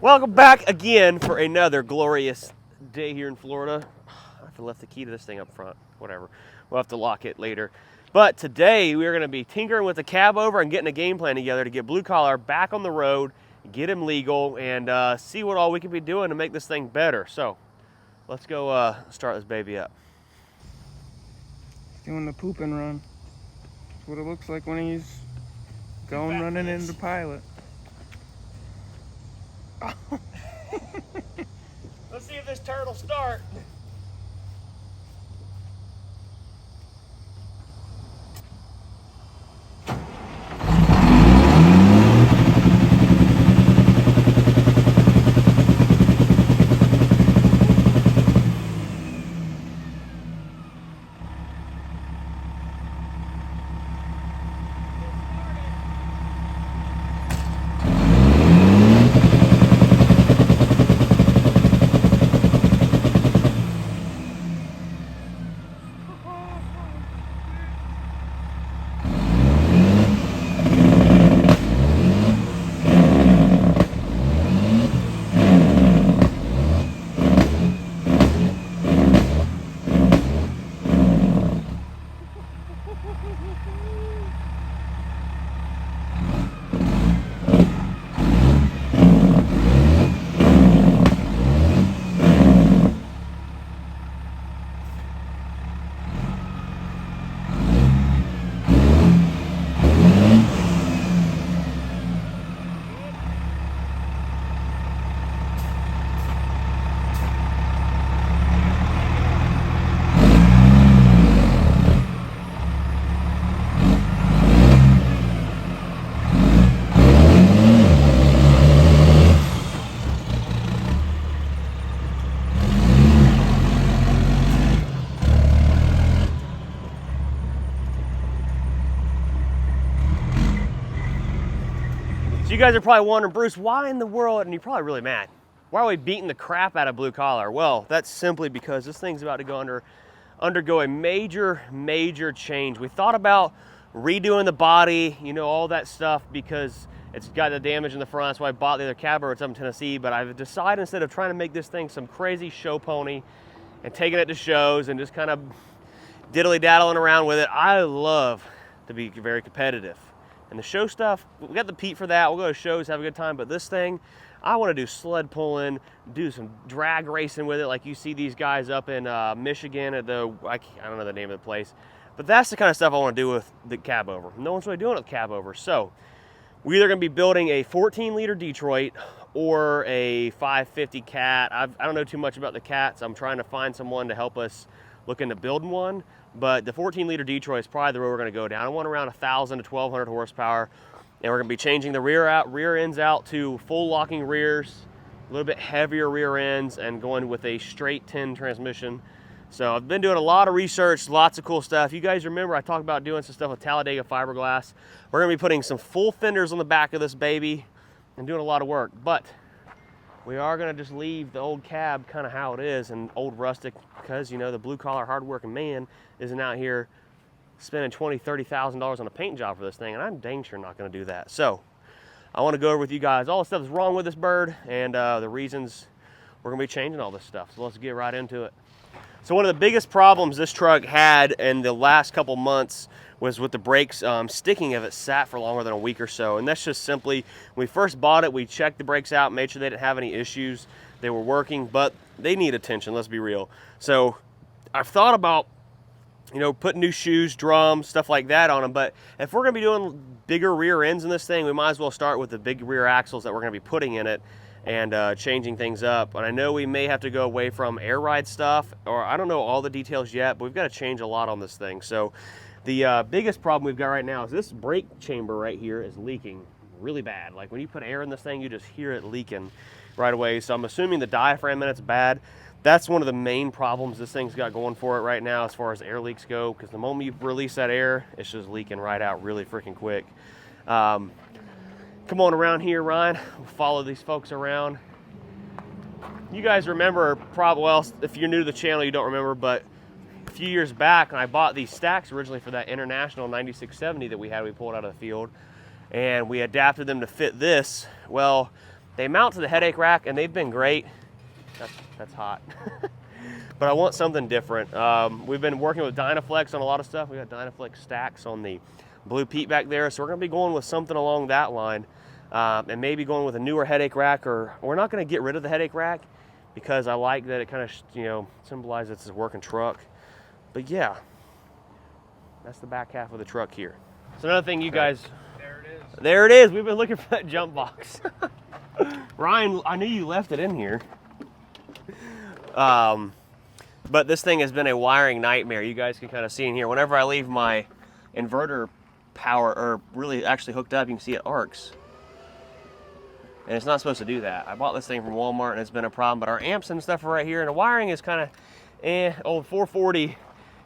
Welcome back again for another glorious day here in Florida. I have to left the key to this thing up front. Whatever. We'll have to lock it later. But today we're going to be tinkering with the CABOVER and getting a game plan together to get Blue Collar back on the road, get him legal, and see what all we can be doing to make this thing better. So let's go start this baby up. Doing the poop and run. That's what it looks like when he's going running into pilot. Let's see if this turtle starts. You guys are probably wondering, Bruce, why in the world, and you're probably really mad, why are we beating the crap out of Blue Collar? Well, that's simply because this thing's about to undergo a major change. We thought about redoing the body, you know, all that stuff, because it's got the damage in the front. That's why I bought the other CABOVER. It's up in Tennessee, but I've decided instead of trying to make this thing some crazy show pony and taking it to shows and just kind of diddly-daddling around with it, I love to be very competitive. And the show stuff, we got the Pete for that. We'll go to shows, have a good time. But this thing, I want to do sled pulling, do some drag racing with it, like you see these guys up in Michigan at the, I don't know the name of the place. But that's the kind of stuff I want to do with the CABOVER. No one's really doing it with CABOVER. So we're either going to be building a 14-liter Detroit or a 550 Cat. I don't know too much about the Cats. I'm trying to find someone to help us look into building one. But the 14-liter Detroit is probably the road we're going to go down. I want around 1,000 to 1,200 horsepower. And we're going to be changing the rear ends out to full locking rears, a little bit heavier rear ends, and going with a straight 10 transmission. So I've been doing a lot of research, lots of cool stuff. You guys remember I talked about doing some stuff with Talladega fiberglass. We're going to be putting some full fenders on the back of this baby and doing a lot of work. But we are going to just leave the old cab kind of how it is, and old rustic, because, you know, the blue collar hardworking man isn't out here spending $20,000, $30,000 on a paint job for this thing, and I'm dang sure not going to do that. So I want to go over with you guys all the stuff that's wrong with this bird and the reasons we're going to be changing all this stuff. So let's get right into it. So one of the biggest problems this truck had in the last couple months was with the brakes sticking if it sat for longer than a week or so. And that's just simply, when we first bought it, we checked the brakes out, made sure they didn't have any issues. They were working, but they need attention, let's be real. So I've thought about, you know, putting new shoes, drums, stuff like that on them. But if we're going to be doing bigger rear ends in this thing, we might as well start with the big rear axles that we're going to be putting in it and changing things up. And I know we may have to go away from air ride stuff, or I don't know all the details yet, but we've got to change a lot on this thing. So the biggest problem we've got right now is this brake chamber right here is leaking really bad. Like when you put air in this thing, you just hear it leaking right away. So I'm assuming the diaphragm in it's bad. That's one of the main problems this thing's got going for it right now as far as air leaks go, because the moment you release that air, it's just leaking right out really freaking quick. Come on around here, Ryan. We'll follow these folks around. You guys remember, well, if you're new to the channel, you don't remember, but a few years back, I bought these stacks originally for that International 9670 that we pulled out of the field, and we adapted them to fit this. Well, They mount to the headache rack, and they've been great. That's hot. But I want something different. We've been working with Dynaflex on a lot of stuff. We got Dynaflex stacks on the Blue Pete back there, so we're going to be going with something along that line, and maybe going with a newer headache rack. Or we're not going to get rid of the headache rack because I like that it kind of symbolizes it's a working truck. But yeah, that's the back half of the truck here. So another thing, you guys. There it is. We've been looking for that jump box. Ryan, I knew you left it in here. But this thing has been a wiring nightmare. You guys can kind of see in here. Whenever I leave my inverter power, or really actually hooked up, you can see it arcs. And it's not supposed to do that. I bought this thing from Walmart and it's been a problem, but our amps and stuff are right here, and the wiring is kind of old 440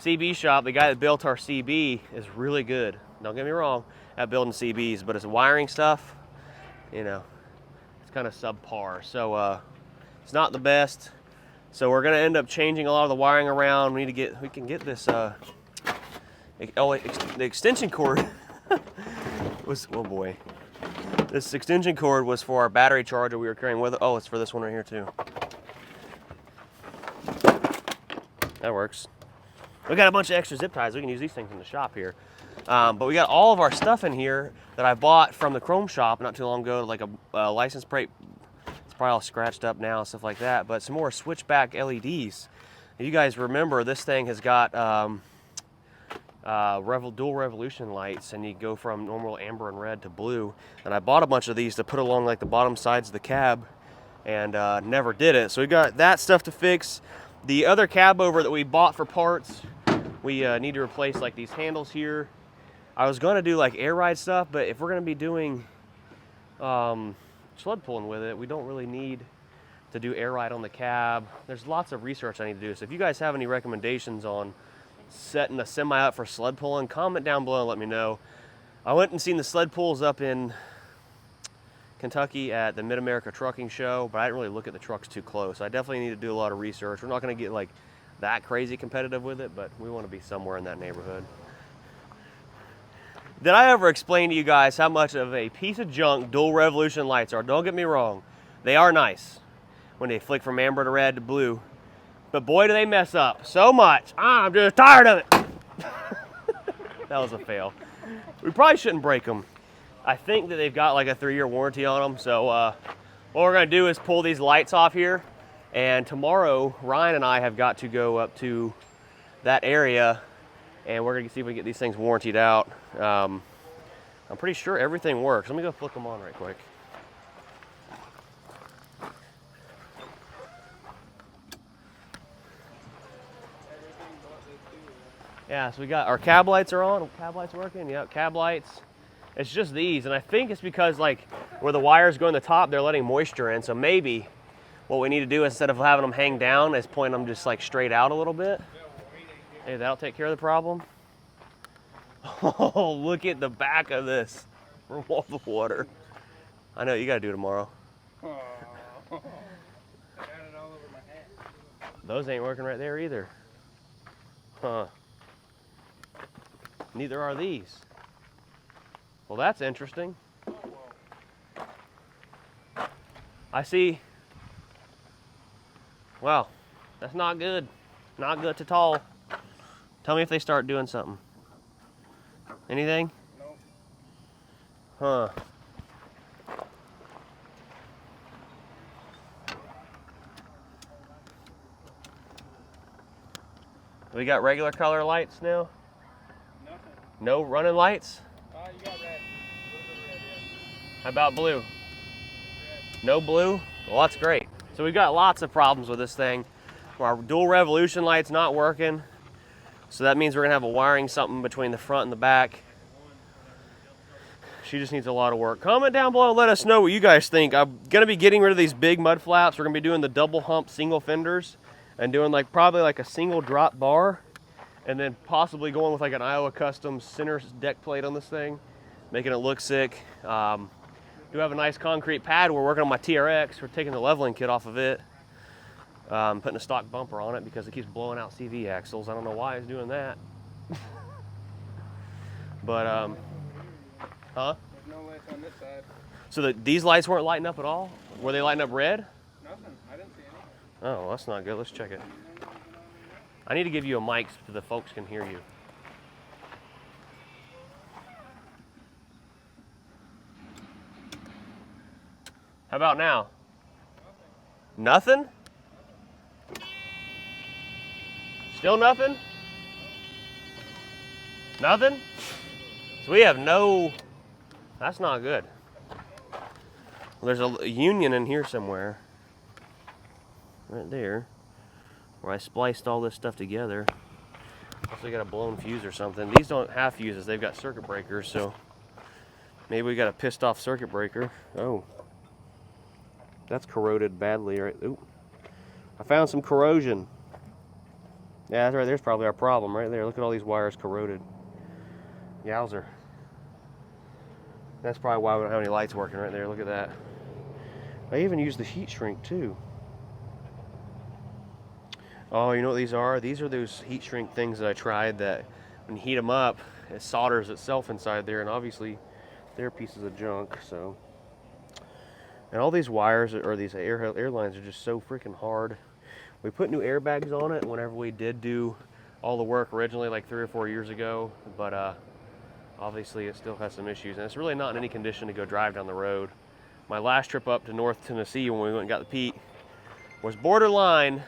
CB shop. The guy that built our CB is really good. Don't get me wrong at building CBs, but it's wiring stuff, it's kind of subpar. So it's not the best. So we're gonna end up changing a lot of the wiring around. We can get this, the extension cord was, oh boy. This extension cord was for our battery charger we were carrying with it. Oh, it's for this one right here too. That works. We got a bunch of extra zip ties. We can use these things in the shop here. But we got all of our stuff in here that I bought from the Chrome shop not too long ago, like a license plate. It's probably all scratched up now, stuff like that. But some more switchback LEDs. You guys remember this thing has got dual revolution lights, and you go from normal amber and red to blue. And I bought a bunch of these to put along like the bottom sides of the cab, and never did it. So we got that stuff to fix. The other CABOVER that we bought for parts, we need to replace like these handles here. I was going to do like air ride stuff, but if we're going to be doing sled pulling with it, we don't really need to do air ride on the cab. There's lots of research I need to do. So if you guys have any recommendations on setting a semi up for sled pulling, comment down below and let me know. I went and seen the sled pulls up in Kentucky at the Mid-America Trucking Show, but I didn't really look at the trucks too close. I definitely need to do a lot of research. We're not going to get like that crazy competitive with it, but we want to be somewhere in that neighborhood. Did I ever explain to you guys how much of a piece of junk dual revolution lights are? Don't get me wrong. They are nice when they flick from amber to red to blue, but boy do they mess up so much. I'm just tired of it. That was a fail. We probably shouldn't break them. I think that they've got like a 3-year warranty on them. So what we're gonna do is pull these lights off here, and tomorrow Ryan and I have got to go up to that area, and we're gonna see if we can get these things warrantied out. I'm pretty sure everything works. Let me go flick them on right quick. Yeah, so we got our cab lights are on. Cab lights working? Yep, cab lights. It's just these, and I think it's because like where the wires go in the top, they're letting moisture in. So maybe what we need to do instead of having them hang down is point them just like straight out a little bit. Hey, that'll take care of the problem. Oh, look at the back of this from all the water. I know you got to do it tomorrow. I got it all over my hat. Those ain't working right there either. Huh. Neither are these. Well, that's interesting. I see. Wow, that's not good. Not good at all. Tell me if they start doing something. Anything? Nope. Huh. We got regular color lights now? Nothing. No running lights? You got red. A little bit of red, yeah. How about blue? Red. No blue? Well, that's great. So we've got lots of problems with this thing. Our dual revolution light's not working. So that means we're gonna have a wiring something between the front and the back. She just needs a lot of work. Comment down below and let us know what you guys think. I'm gonna be getting rid of these big mud flaps. We're gonna be doing the double hump single fenders and doing like probably like a single drop bar, and then possibly going with like an Iowa Custom center deck plate on this thing, making it look sick. Do have a nice concrete pad. We're working on my TRX. We're taking the leveling kit off of it. Putting a stock bumper on it because it keeps blowing out CV axles. I don't know why it's doing that. But, huh? There's no lights on this side. So these lights weren't lighting up at all? Were they lighting up red? Nothing. I didn't see anything. Oh, well, that's not good. Let's check it. I need to give you a mic so the folks can hear you. How about now? Nothing? Still nothing? Nothing? So we have no, that's not good. Well, there's a union in here somewhere. Right there. Where I spliced all this stuff together. Also got a blown fuse or something. These don't have fuses, they've got circuit breakers, so maybe we got a pissed off circuit breaker. Oh. That's corroded badly, right? Ooh. I found some corrosion. Yeah, that's right, there's probably our problem right there. Look at all these wires corroded. Yowzer. That's probably why we don't have any lights working right there. Look at that. I even used the heat shrink too. Oh, you know what these are? These are those heat shrink things that I tried that when you heat them up, it solders itself inside there, and obviously they're pieces of junk, so. And all these wires, or these air lines, are just so freaking hard. We put new airbags on it whenever we did do all the work originally, like 3 or 4 years ago, but obviously it still has some issues, and it's really not in any condition to go drive down the road. My last trip up to North Tennessee when we went and got the Pete was borderline.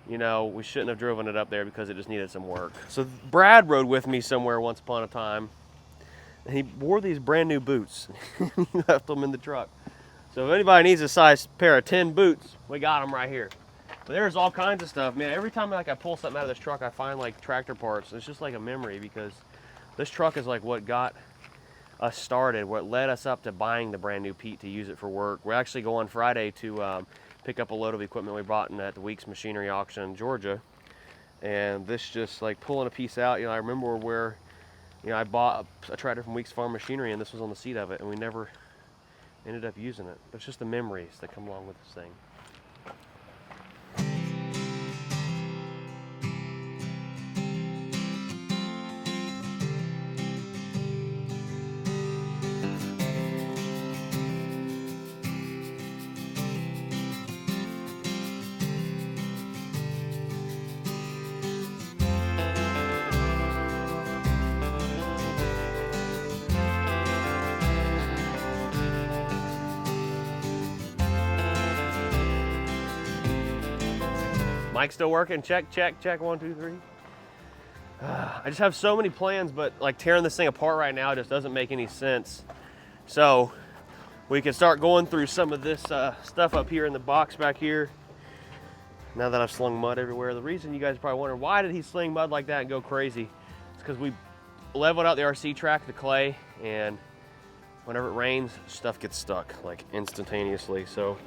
You know, we shouldn't have driven it up there because it just needed some work. So Brad rode with me somewhere once upon a time, and he wore these brand new boots. He left them in the truck. So if anybody needs a size pair of 10 boots, we got them right here. But there's all kinds of stuff, man. Every time like I pull something out of this truck, I find like tractor parts. It's just like a memory, because this truck is like what got us started, what led us up to buying the brand new Pete to use it for work. We're actually going Friday to pick up a load of equipment we bought at the Weeks Machinery auction in Georgia. And this just like pulling a piece out, you know, I remember where, you know, I bought a tractor from Weeks Farm Machinery and this was on the seat of it, and we never ended up using it. But it's just the memories that come along with this thing. Mike still working? Check, check, check. 1, 2, 3. I just have so many plans, but like tearing this thing apart right now just doesn't make any sense. So we can start going through some of this stuff up here in the box back here. Now that I've slung mud everywhere. The reason you guys are probably wondering, why did he sling mud like that and go crazy? It's because we leveled out the RC track, the clay, and whenever it rains, stuff gets stuck like instantaneously. So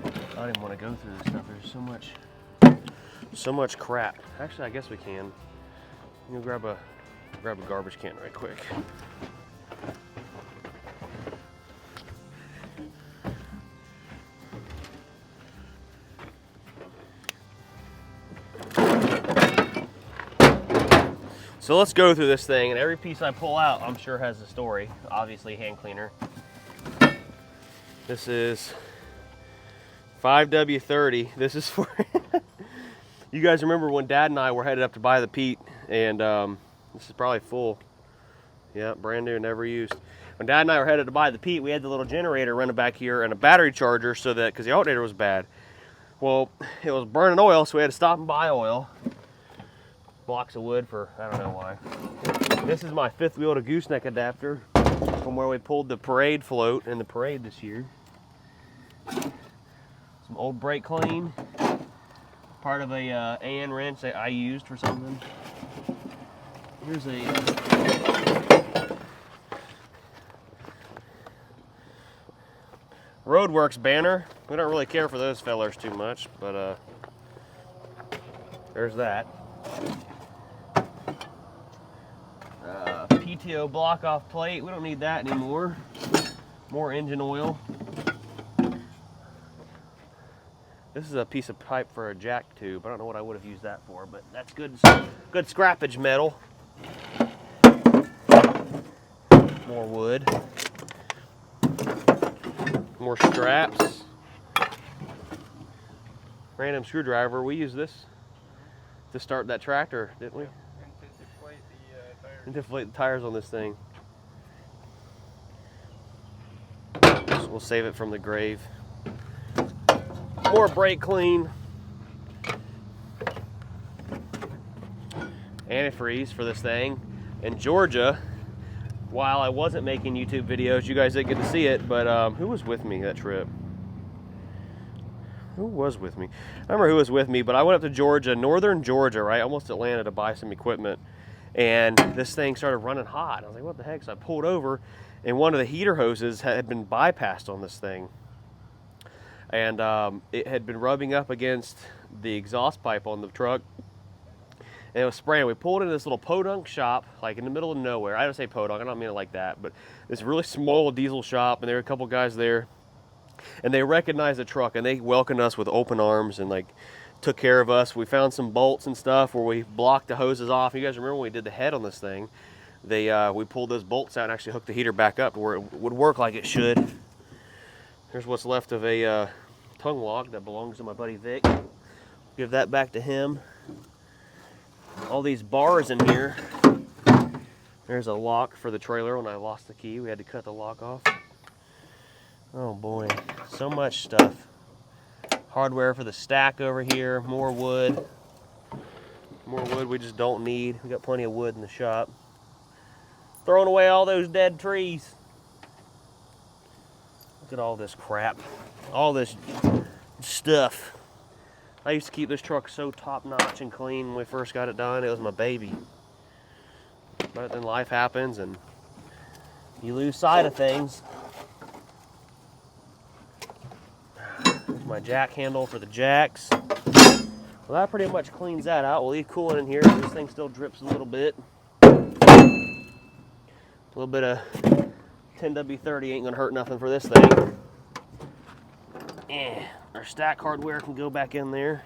I don't even want to go through this stuff. There's so much crap. Actually, I guess we can. You grab a garbage can right quick. So let's go through this thing, and every piece I pull out, I'm sure has a story. Obviously, hand cleaner. This is 5W30. This is for you guys remember when Dad and I were headed up to buy the Pete, and this is probably full. Yeah, brand new, never used. When Dad and I were headed to buy the Pete, we had the little generator running back here and a battery charger, so that because the alternator was bad. Well, it was burning oil, so we had to stop and buy oil. Blocks of wood for I don't know why. This is my 5th wheel to gooseneck adapter from where we pulled the parade float in the parade this year. Some old brake clean, part of a AN wrench that I used for something. Here's a Roadworks banner. We don't really care for those fellers too much, but there's that. PTO block off plate. We don't need that anymore. More engine oil. This is a piece of pipe for a jack tube. I don't know what I would have used that for, but that's good scrappage metal. More wood. more straps. Random screwdriver. We use this to start that tractor, didn't we? And to deflate the tires. And deflate the tires on this thing. So we'll save it from the grave. More brake clean. Antifreeze for this thing. In Georgia, while I wasn't making YouTube videos, you guys didn't get to see it, but who was with me that trip? Who was with me? I remember who was with me, but I went up to Georgia, northern Georgia, right, almost Atlanta, to buy some equipment, and this thing started running hot. I was like, what the heck? So I pulled over, and one of the heater hoses had been bypassed on this thing, and it had been rubbing up against the exhaust pipe on the truck, and it was spraying. We pulled into this little podunk shop, like in the middle of nowhere. I don't say podunk, I don't mean it like that, but this really small diesel shop, and there were a couple guys there, and they recognized the truck, and they welcomed us with open arms and like took care of us. We found some bolts and stuff where we blocked the hoses off. You guys remember when we did the head on this thing? We pulled those bolts out and actually hooked the heater back up to where it would work like it should. Here's what's left of a tongue lock that belongs to my buddy Vic. Give that back to him. All these bars in here. There's a lock for the trailer. When I lost the key, we had to cut the lock off. Oh boy, so much stuff. Hardware for the stack over here, more wood. More wood we just don't need. We got plenty of wood in the shop. Throwing away all those dead trees. Look at all this crap. All this stuff. I used to keep this truck so top-notch and clean when we first got it done. It was my baby. But then life happens and you lose sight of things. There's my jack handle for the jacks. Well, that pretty much cleans that out. We'll leave coolant in here. This thing still drips a little bit. A little bit of 10W30 ain't gonna hurt nothing for this thing. Our stack hardware can go back in there.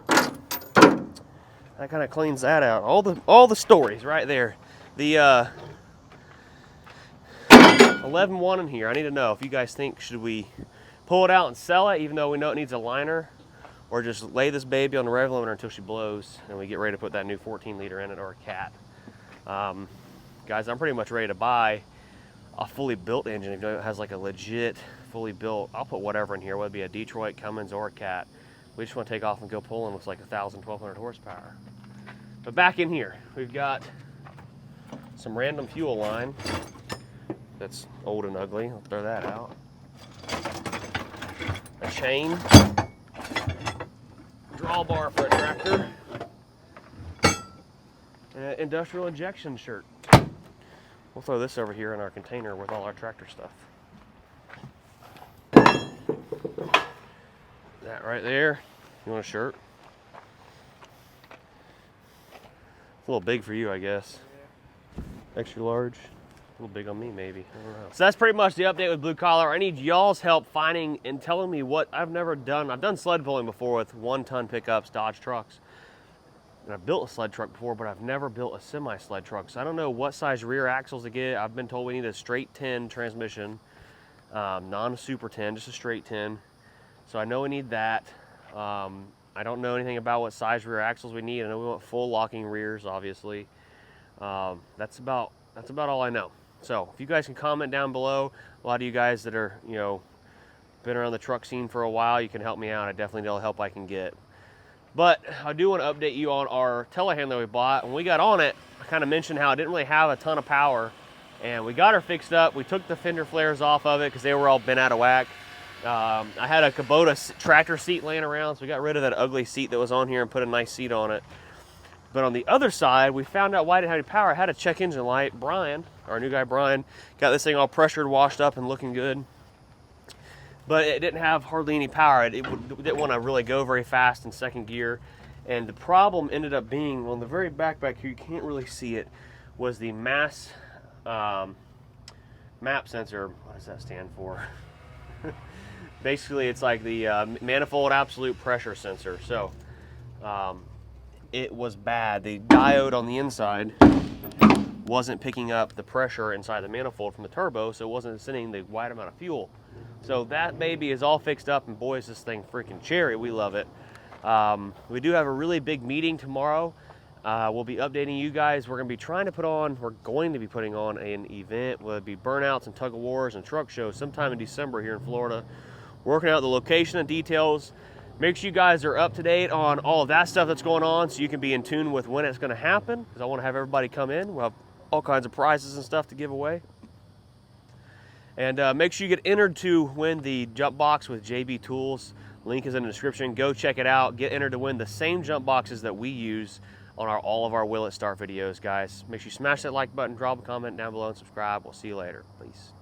That kind of cleans that out. All the stories right there. The 11.1 in here. I need to know if you guys think, should we pull it out and sell it, even though we know it needs a liner, or just lay this baby on the rev limiter until she blows and we get ready to put that new 14 liter in it, or a cat. Guys, I'm pretty much ready to buy a fully built engine. If it has like a legit fully built, I'll put whatever in here, whether it be a Detroit, Cummins, or a cat. We just want to take off and go pulling with like 1,000, 1,200 horsepower. But back in here, we've got some random fuel line that's old and ugly. I'll throw that out. A chain, drawbar for a tractor, and an industrial injection shirt. We'll throw this over here in our container with all our tractor stuff. That right there. You want a shirt? It's a little big for you, I guess. Extra large. A little big on me, maybe. I don't know. So that's pretty much the update with Blue Collar. I need y'all's help finding and telling me what I've never done. I've done sled pulling before with 1-ton pickups, Dodge trucks. And I've built a sled truck before, but I've never built a semi-sled truck. So I don't know what size rear axles to get. I've been told we need a straight 10 transmission, non-super 10, just a straight 10. So I know we need that. I don't know anything about what size rear axles we need. I know we want full locking rears, obviously. That's about all I know. So if you guys can comment down below, a lot of you guys that are, you know, been around the truck scene for a while, you can help me out. I definitely need all the help I can get. But I do want to update you on our telehandler we bought. When we got on it, I kind of mentioned how it didn't really have a ton of power, and we got her fixed up. We took the fender flares off of it because they were all bent out of whack. I had a Kubota tractor seat laying around, so we got rid of that ugly seat that was on here and put a nice seat on it. But on the other side, we found out why it didn't have any power. I had a check engine light. Brian, our new guy Brian, got this thing all pressured, washed up, and looking good. But it didn't have hardly any power. It didn't want to really go very fast in second gear. And the problem ended up being, well, in the very back here, you can't really see it, was the mass map sensor. What does that stand for? Basically, it's like the manifold absolute pressure sensor. So it was bad. The diode on the inside wasn't picking up the pressure inside the manifold from the turbo, so it wasn't sending the right amount of fuel. So that baby is all fixed up, and boy, is this thing freaking cherry. We love it. We do have a really big meeting tomorrow. We'll be updating you guys. We're going to be putting on an event. Will be burnouts and tug of wars and truck shows sometime in December here in Florida. Working out the location and details. Make sure you guys are up to date on all of that stuff that's going on so you can be in tune with when it's going to happen, because I want to have everybody come in. We'll have all kinds of prizes and stuff to give away. And make sure you get entered to win the jump box with JB Tools. Link is in the description. Go check it out. Get entered to win the same jump boxes that we use on all of our Will It Start videos, guys. Make sure you smash that like button, drop a comment down below, and subscribe. We'll see you later. Peace.